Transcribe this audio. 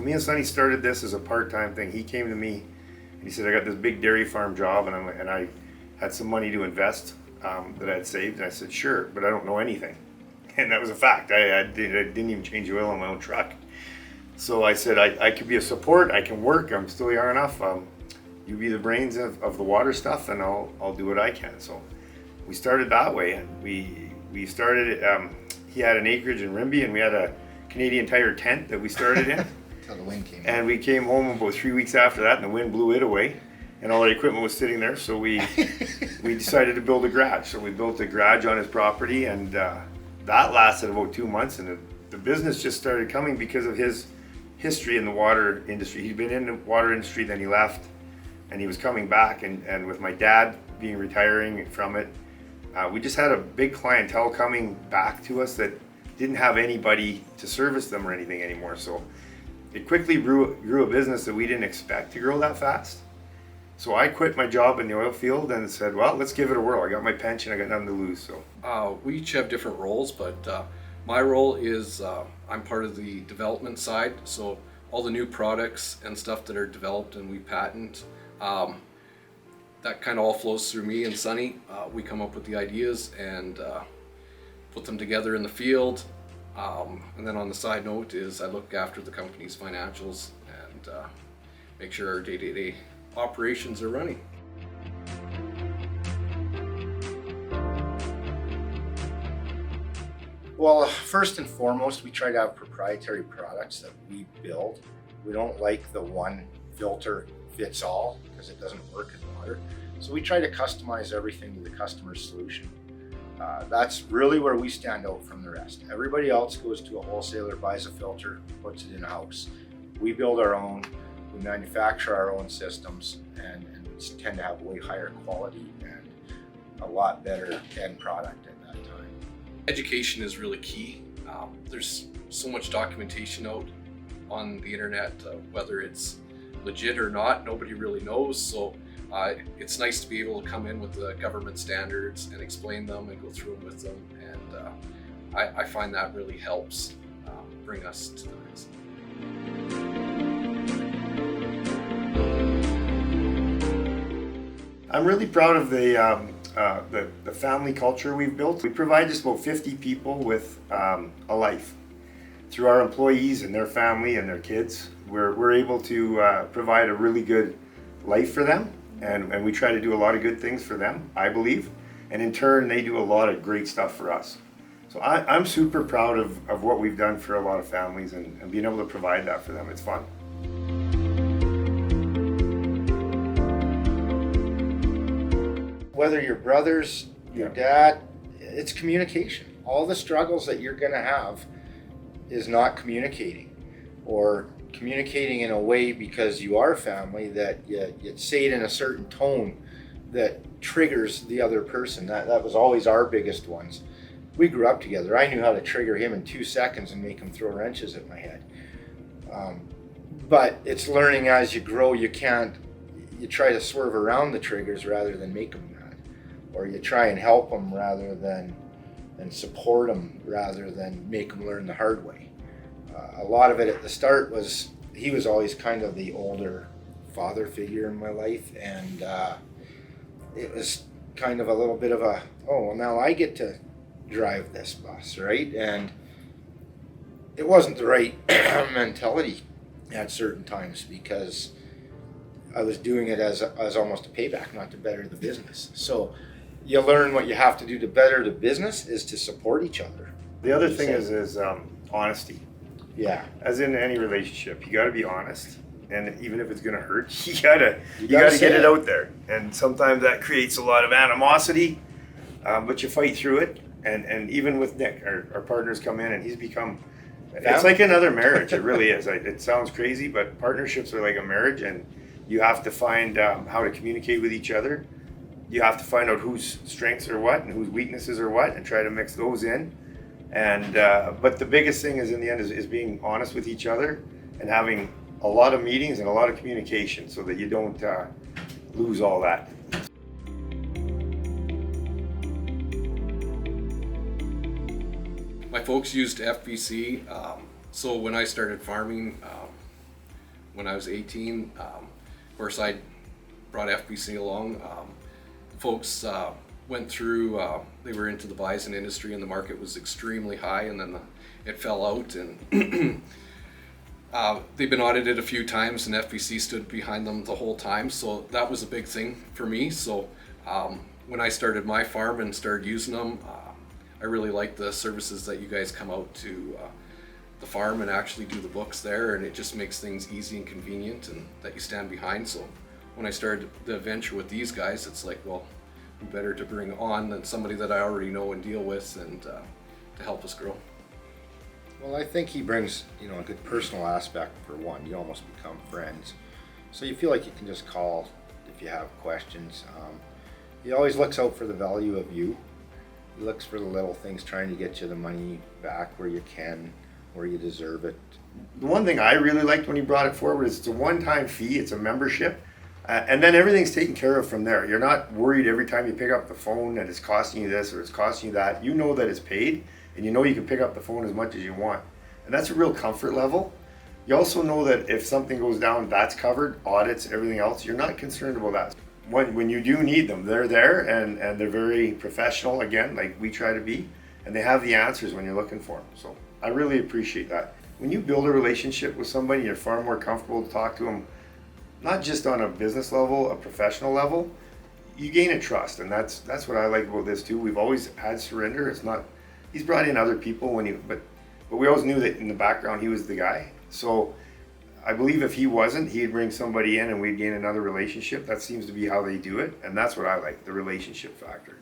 me and Sonny started this as a part-time thing. He came to me and he said, I got this big dairy farm job and I had some money to invest that I had saved. And I said, sure, but I don't know anything. And that was a fact. I didn't even change oil on my own truck. So I said, I could be a support, I can work, I'm still young enough. You be the brains of the water stuff and I'll do what I can. So we started that way. And we started, he had an acreage in Rimbey and we had a Canadian Tire tent that we started in. Until the wind came. And we came home about 3 weeks after that and the wind blew it away. And all the equipment was sitting there. So we decided to build a garage. So we built a garage on his property and that lasted about 2 months. And the business just started coming because of his history in the water industry. He'd been in the water industry, then he left and he was coming back. And with my dad being retiring from it, we just had a big clientele coming back to us that didn't have anybody to service them or anything anymore. So it quickly grew a business that we didn't expect to grow that fast. So I quit my job in the oil field and said, well, let's give it a whirl. I got my pension, I got nothing to lose. So we each have different roles, but my role is I'm part of the development side. So all the new products and stuff that are developed and we patent, that kind of all flows through me and Sonny. We come up with the ideas and put them together in the field. And then on the side note is I look after the company's financials and make sure our day-to-day operations are running. Well, first and foremost, we try to have proprietary products that we build. We don't like the one filter fits all because it doesn't work in water. So we try to customize everything to the customer's solution. That's really where we stand out from the rest. Everybody else goes to a wholesaler, buys a filter, puts it in a house. We build our own, we manufacture our own systems, and tend to have way higher quality and a lot better end product at that time. Education is really key. There's so much documentation out on the internet, whether it's legit or not, nobody really knows. So it's nice to be able to come in with the government standards and explain them and go through them with them. And I find that really helps bring us to the next. I'm really proud of the family culture we've built. We provide just about 50 people with a life. Through our employees and their family and their kids, we're able to provide a really good life for them, and we try to do a lot of good things for them, I believe, and in turn they do a lot of great stuff for us. So I'm super proud of what we've done for a lot of families and being able to provide that for them. It's fun. Whether your brothers, your dad, it's communication. All the struggles that you're gonna have is not communicating, or communicating in a way because you are family that you say it in a certain tone that triggers the other person. That was always our biggest ones. We grew up together. I knew how to trigger him in 2 seconds and make him throw wrenches at my head. But it's learning as you grow. You try to swerve around the triggers rather than make them mad, or you try and help them rather than support them rather than make them learn the hard way. A lot of it at the start was he was always kind of the older father figure in my life, and it was kind of a little bit of a, oh, well, now I get to drive this bus, right? And it wasn't the right mentality at certain times because I was doing it as almost a payback, not to better the business. So you learn what you have to do to better the business is to support each other. The other thing is honesty. Yeah. As in any relationship, you got to be honest, and even if it's gonna hurt, you gotta get it out there. And sometimes that creates a lot of animosity, but you fight through it. And even with Nick, our partners come in, and he's become. It's like another marriage. It really is. It sounds crazy, but partnerships are like a marriage, and you have to find how to communicate with each other. You have to find out whose strengths are what and whose weaknesses are what, and try to mix those in. And but the biggest thing is in the end is being honest with each other and having a lot of meetings and a lot of communication so that you don't lose all that. My folks used FBC, so when I started farming, when I was 18. Of course, I brought FBC along. Folks went through, they were into the bison industry and the market was extremely high, and then it fell out, and they've been audited a few times, and FBC stood behind them the whole time, so that was a big thing for me. So when I started my farm and started using them, I really like the services that you guys come out to the farm and actually do the books there, and it just makes things easy and convenient, and that you stand behind. So when I started the venture with these guys, it's like, well, who better to bring on than somebody that I already know and deal with, and to help us grow. Well, I think he brings, a good personal aspect for one. You almost become friends. So you feel like you can just call if you have questions. He always looks out for the value of you. He looks for the little things, trying to get you the money back where you can, where you deserve it. The one thing I really liked when he brought it forward is it's a one-time fee, it's a membership, and then everything's taken care of from there. You're not worried every time you pick up the phone that it's costing you this or it's costing you that. You know that it's paid, and you know you can pick up the phone as much as you want. And that's a real comfort level. You also know that if something goes down, that's covered, audits, everything else. You're not concerned about that. When you do need them, they're there, and they're very professional, again, like we try to be, and they have the answers when you're looking for them. So I really appreciate that. When you build a relationship with somebody, you're far more comfortable to talk to them, not just on a business level, a professional level. You gain a trust, and that's what I like about this too. We've always had surrender. It's not, he's brought in other people but we always knew that in the background he was the guy. So I believe if he wasn't, he'd bring somebody in and we'd gain another relationship. That seems to be how they do it, and that's what I like, the relationship factor.